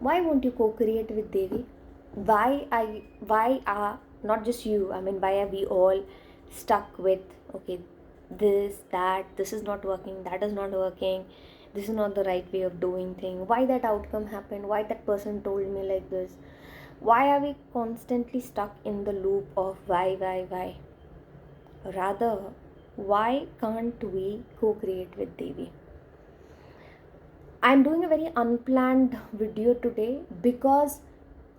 why won't you co-create with Devi? Why are not just you, I mean, why are we all stuck with, okay, this is not working, that is not working, this is not the right way of doing thing, why that outcome happened, why that person told me like this? Why are we constantly stuck in the loop of why? Rather, why can't we co-create with Devi? I'm doing a very unplanned video today because,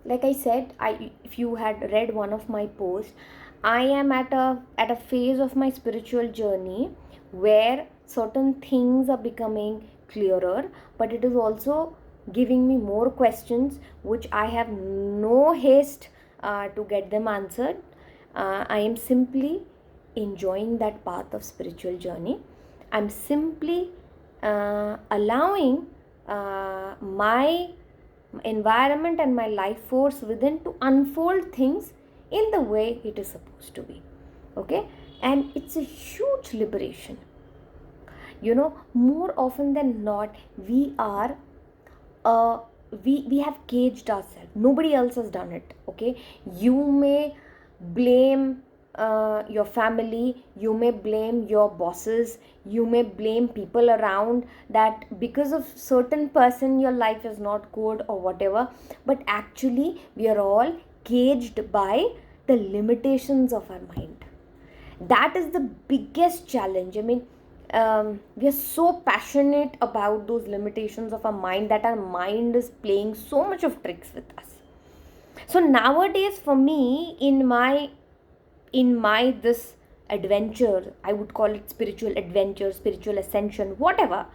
like I said, if you had read one of my posts, I am at a phase of my spiritual journey where certain things are becoming clearer, but it is also giving me more questions which I have no haste to get them answered. I am simply enjoying that path of spiritual journey. I'm simply allowing my environment and my life force within to unfold things in the way it is supposed to be. Okay, and it's a huge liberation. More often than not, uh, we have caged ourselves. Nobody else has done it. Okay, you may blame your family, you may blame your bosses, you may blame people around that because of certain person your life is not good or whatever, but actually we are all caged by the limitations of our mind. That is the biggest challenge. I mean, we are so passionate about those limitations of our mind that our mind is playing so much of tricks with us. So nowadays, for me, in my this adventure, I would call it spiritual adventure, spiritual ascension, whatever,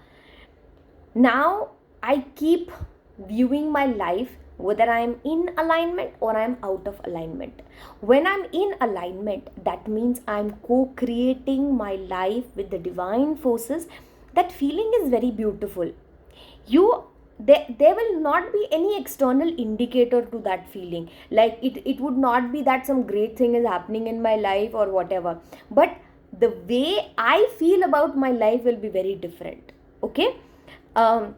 now I keep viewing my life whether I am in alignment or I am out of alignment. When I'm in alignment, that means I'm co-creating my life with the divine forces. That feeling is very beautiful. There will not be any external indicator to that feeling, like it would not be that some great thing is happening in my life or whatever, but the way I feel about my life will be very different. Okay, um,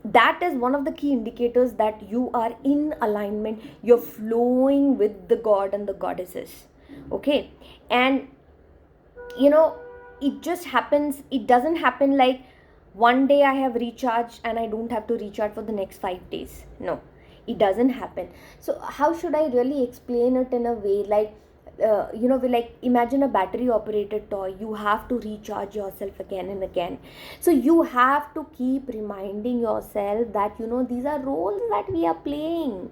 that is one of the key indicators that you are in alignment, you're flowing with the god and the goddesses. Okay, and you know it just happens. It doesn't happen like one day I have recharged and I don't have to recharge for the next 5 days. No, it doesn't happen. So how should I really explain it in a way like, we like imagine a battery operated toy. You have to recharge yourself again and again. So you have to keep reminding yourself that these are roles that we are playing.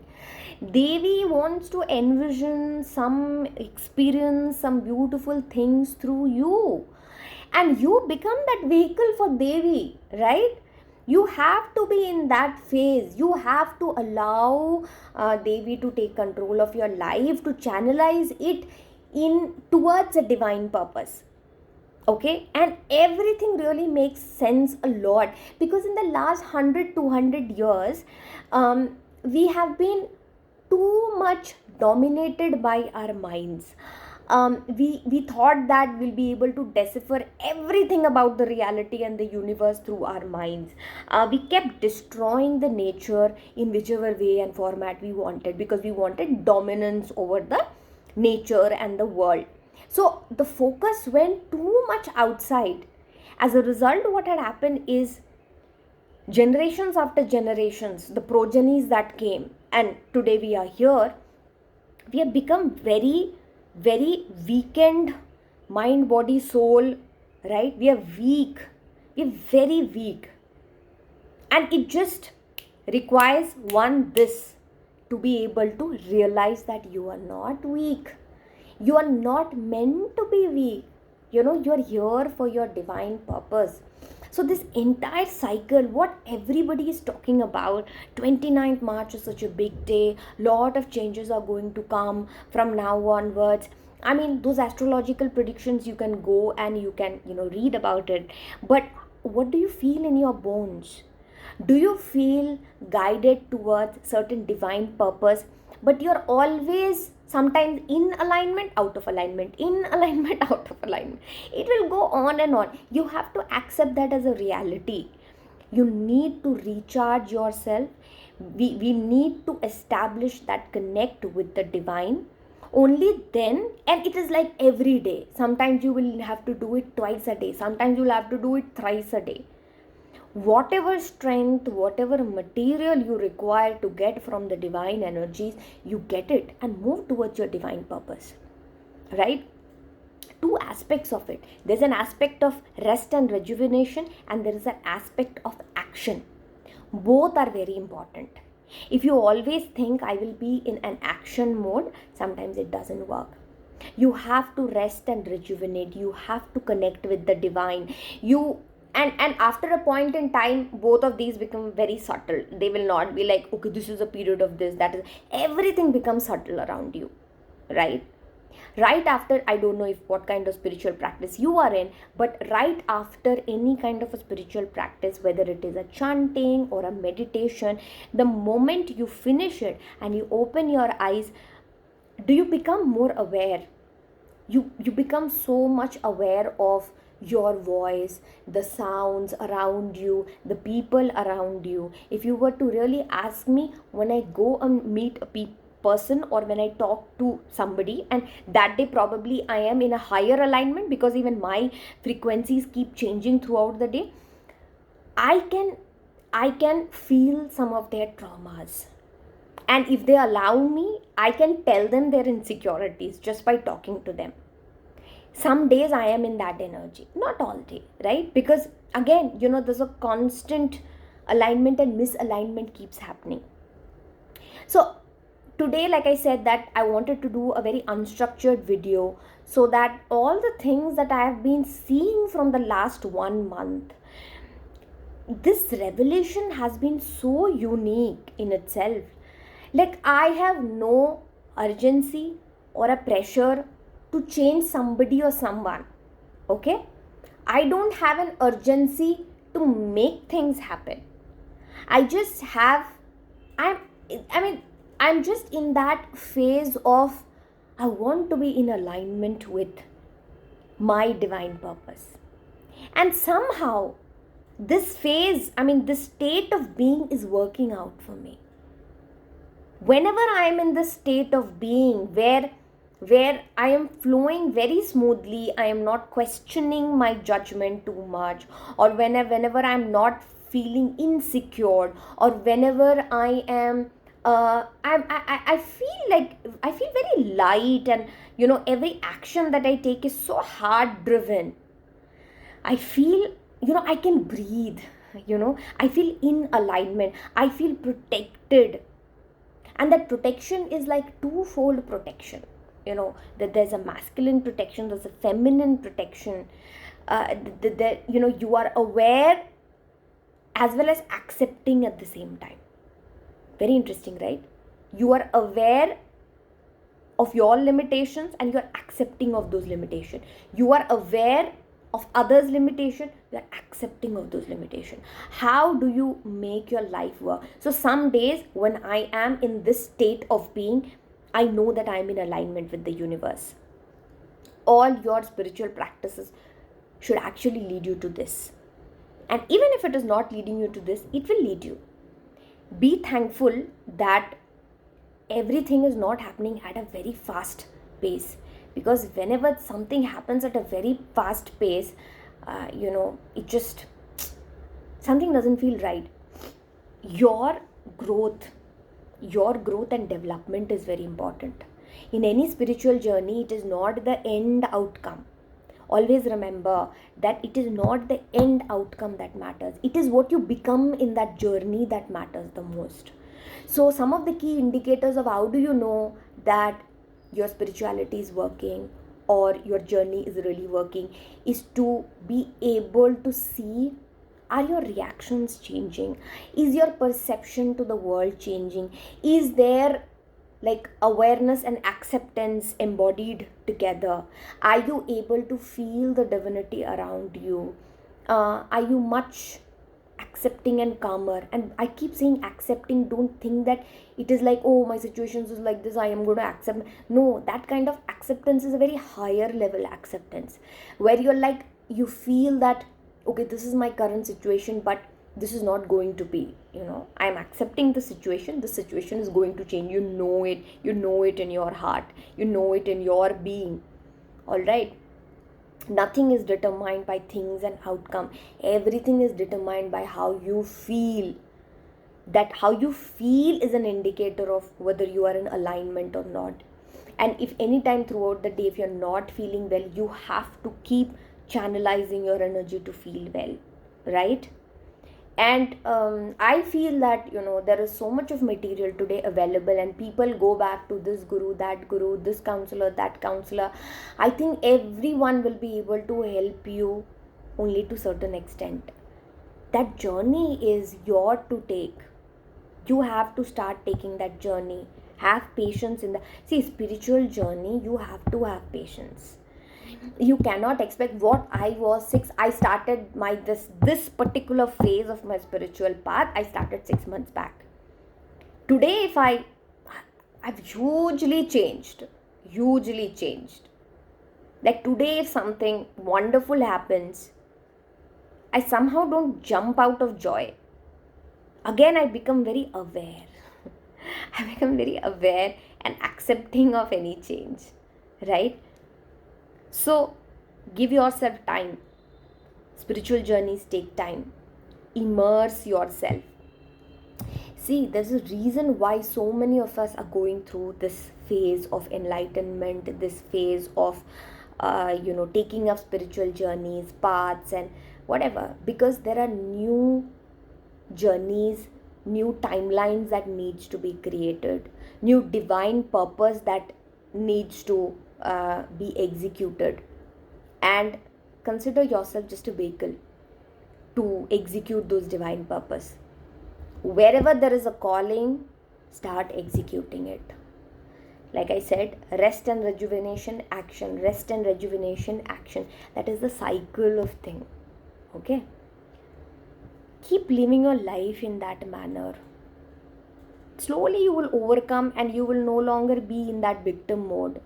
Devi wants to envision some experience, some beautiful things through you, and you become that vehicle for Devi, right? You have to be in that phase. You have to allow Devi to take control of your life, to channelize it in towards a divine purpose. Okay, and everything really makes sense a lot, because in the last 100 200 years, we have been too much dominated by our minds. We thought that we'll be able to decipher everything about the reality and the universe through our minds. We kept destroying the nature in whichever way and format we wanted, because we wanted dominance over the nature and the world. So the focus went too much outside. As a result, what had happened is, generations after generations, the progenies that came, and today we are here, we have become very, very weakened, mind, body, soul, right? We are weak. We are very weak. And it just requires one this to be able to realize that you are not weak. You are not meant to be weak. You are here for your divine purpose. So this entire cycle, what everybody is talking about, 29th March is such a big day. Lot of changes are going to come from now onwards. I mean, those astrological predictions, you can go and you can, read about it. But what do you feel in your bones? Do you feel guided towards certain divine purpose, but you're always sometimes in alignment, out of alignment, in alignment, out of alignment? It will go on and on. You have to accept that as a reality. You need to recharge yourself We need to establish that connect with the divine. Only then, and it is like every day. Sometimes you will have to do it twice a day, sometimes you'll have to do it thrice a day. Whatever strength, whatever material you require to get from the divine energies, you get it and move towards your divine purpose, right? Two aspects of it. There's an aspect of rest and rejuvenation, and there is an aspect of action. Both are very important. If you always think I will be in an action mode, sometimes it doesn't work. You have to rest and rejuvenate. You have to connect with the divine. You and after a point in time, both of these become very subtle. They will not be like, okay, this is a period of this, that is, everything becomes subtle around you, right? Right after, I don't know if what kind of spiritual practice you are in, but right after any kind of a spiritual practice, whether it is a chanting or a meditation, the moment you finish it and you open your eyes, do you become more aware? You become so much aware of your voice, the sounds around you, the people around you. If you were to really ask me, when I go and meet a person, or when I talk to somebody, and that day probably I am in a higher alignment, because even my frequencies keep changing throughout the day, I can feel some of their traumas, and if they allow me, I can tell them their insecurities just by talking to them. Some days I am in that energy, not all day, right? Because again, there's a constant alignment and misalignment keeps happening. So today, like I said, that I wanted to do a very unstructured video, so that all the things that I have been seeing from the last 1 month, this revelation has been so unique in itself. Like, I have no urgency or a pressure to change somebody or someone, okay? I don't have an urgency to make things happen. I just have, I'm just in that phase of, I want to be in alignment with my divine purpose. And somehow, this phase, this state of being is working out for me. Whenever I am in this state of being where I am flowing very smoothly, I am not questioning my judgment too much, or whenever I am not feeling insecure, or whenever I am, I feel very light, and every action that I take is so hard driven. I feel, I can breathe, I feel in alignment, I feel protected. And that protection is like twofold protection. That there's a masculine protection, there's a feminine protection. You are aware as well as accepting at the same time. Very interesting, right? You are aware of your limitations and you are accepting of those limitations. You are aware of others' limitation, you are accepting of those limitations. How do you make your life work? So some days when I am in this state of being, I know that I am in alignment with the universe. All your spiritual practices should actually lead you to this. And even if it is not leading you to this, it will lead you. Be thankful that everything is not happening at a very fast pace. Because whenever something happens at a very fast pace, it just, something doesn't feel right. Your growth and development is very important. In any spiritual journey, it is not the end outcome. Always remember that it is not the end outcome that matters. It is what you become in that journey that matters the most. So some of the key indicators of how do you know that your spirituality is working or your journey is really working is to be able to see, are your reactions changing? Is your perception to the world changing? Is there like awareness and acceptance embodied together? Are you able to feel the divinity around you? Are you much accepting and calmer? And I keep saying accepting. Don't think that it is like, oh, my situation is like this, I am going to accept. No, that kind of acceptance is a very higher level acceptance, where you're like, you feel that, okay, this is my current situation, but this is not going to be, I'm accepting the situation is going to change. You know it in your heart, you know it in your being. All right. Nothing is determined by things and outcome. Everything is determined by how you feel. That how you feel is an indicator of whether you are in alignment or not. And if any time throughout the day, if you're not feeling well, you have to keep channelizing your energy to feel well, right? And I feel that there is so much of material today available, and people go back to this guru, this counselor, that counselor. I think everyone will be able to help you only to certain extent. That journey is your to take. You have to start taking that journey. Have patience in the spiritual journey. You have to have patience. You cannot expect. What I was 6, I started my this particular phase of my spiritual path, I started 6 months back. Today, if I've hugely changed. Like today, if something wonderful happens, I somehow don't jump out of joy. Again, I become very aware. I become very aware and accepting of any change, right? So, give yourself time. Spiritual journeys take time. Immerse yourself. See, there's a reason why so many of us are going through this phase of enlightenment, this phase of, taking up spiritual journeys, paths, and whatever. Because there are new journeys, new timelines that needs to be created, new divine purpose that needs to be executed. And consider yourself just a vehicle to execute those divine purpose. Wherever there is a calling, start executing it. Like I said, rest and rejuvenation, action. Rest and rejuvenation, action. That is the cycle of thing. Okay? Keep living your life in that manner. Slowly you will overcome, and you will no longer be in that victim mode.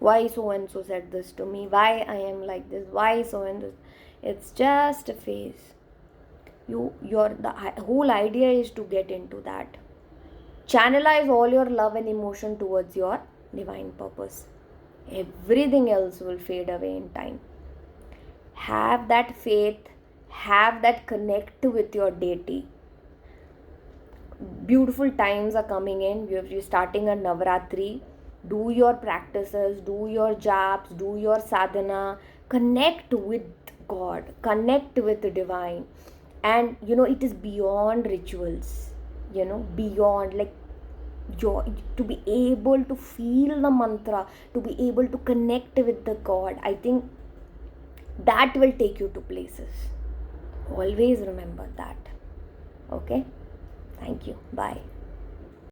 Why so and so said this to me? Why I am like this? Why so and so? It's just a phase. The whole idea is to get into that. Channelize all your love and emotion towards your divine purpose. Everything else will fade away in time. Have that faith, have that connect with your deity. Beautiful times are coming in. You're starting a Navaratri. Do your practices, do your japs, do your sadhana. Connect with God, connect with the divine. And it is beyond rituals, beyond, like, to be able to feel the mantra, to be able to connect with the God. I think that will take you to places. Always remember that. Okay? Thank you. Bye.